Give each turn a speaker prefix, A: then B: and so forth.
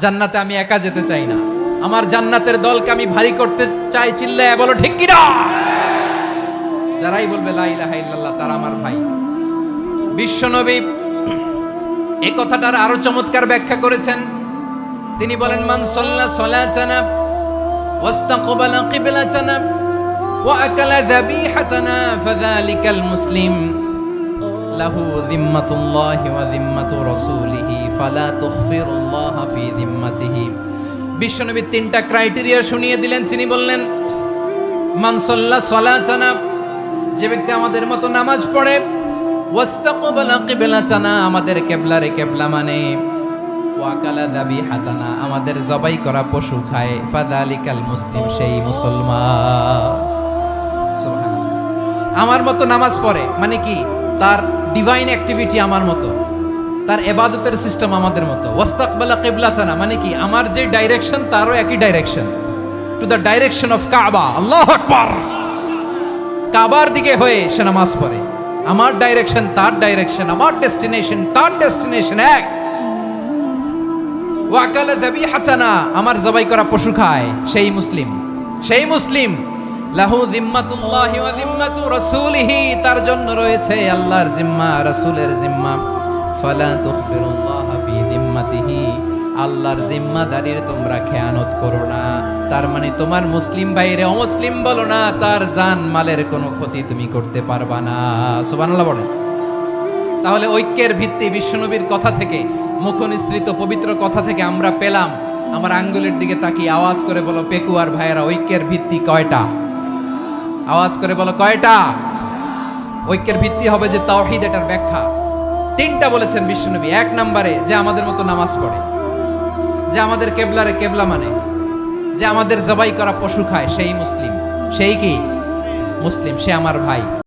A: জান্নাতে আমি একা যেতে চাই না, আমার জান্নাতের দলকে আমি ভারী করতে চাই। চিল্লায় বলো ঠিক কি না? যারাই বলবে লা ইলাহা ইল্লাল্লাহ তারা আমার ভাই। বিশ্বনবী এই কথাটার আরো চমৎকার ব্যাখ্যা করেছেন। তিনি বলেন, মান সাল্লা সালাতানা ওয়াস্তাকবালা কিবলাতানা ওয়া আকালা যাবিহাতানা ফাযালিকাল মুসলিম লাহু যিম্মাতুল্লাহি ওয়া যিম্মাতু রাসূলিহি ফালা তুখফিরুল্লাহা ফি যিম্মাতিহি। বিশ্বনবী তিনটা ক্রাইটেরিয়া শুনিয়ে দিলেন। তিনি বললেন, মান সাল্লা সালাতানা, যে ব্যক্তি আমাদের মতো নামাজ পড়ে, ওয়াস্তাকবালা কিবলাতানা, আমাদের কিবলারে কিবলা মানে, ওয়া আকালা যাবিহাতানা, আমাদের জবাই করা পশু খায়, ফাযালিকাল মুসলিম, সেই মুসলমান। সুবহানাল্লাহ। আমার মতো নামাজ পড়ে মানে কি? তার ডিভাইন অ্যাক্টিভিটি আমার মতো, তার ইবাদতের সিস্টেম আমাদের মতো। ওয়াস্তাকবালা কিবলাতানা মানে কি? আমার যে ডাইরেকশন তারও একই direction, to the direction of কাবা। আল্লাহু আকবার। কাবার দিকে হয়ে সে নামাজ পড়ে। আমার ডাইরেকশন তার ডাইরেকশন, আমার ডেস্টিনেশন তার ডেস্টিনেশন এক। ওয়া আকালা যাবিহাতানা, আমার জবাই করা পশু খায়, সেই মুসলিম, সেই মুসলিম। লাহু যিম্মাতুল্লাহি ওয়া যিম্মাতু রাসূলিহি, তার জন্য রয়েছে আল্লাহর জিম্মা, রাসূলের জিম্মা। ফালা তুখফিরুল্লাহা ফি যিম্মাতিহি, আল্লাহর জিম্মাদারির তোমরা খেয়ানত করো না। তার মানে তোমার মুসলিম ভাইরে অমুসলিম বলো না, তার জান মালের কোনো ক্ষতি তুমি করতে পারবা না। সুবহানাল্লাহ বলেন। তাহলে ঐক্যের ভিত্তি বিশ্বনবীর কথা থেকে, মুখনিসৃত পবিত্র কথা থেকে আমরা পেলাম। আমার আঙ্গুলের দিকে তাকিয়ে আওয়াজ করে বলো পেকুয়ার ভাইয়েরা, ঐক্যের ভিত্তি কয়টা? আওয়াজ করে বলো কয়টা? ঐক্যের ভিত্তি হবে যে তাওহীদ, এটার ব্যাখ্যা তিনটা বলেছেন বিশ্বনবী। এক নম্বরে, যে আমাদের মতো নামাজ পড়ে, যে আমাদের কেবলারে কেবলা মানে, যে আমাদের জবাই করা পশু খায়, সেই মুসলিম। সেই কি মুসলিম? সে আমার ভাই।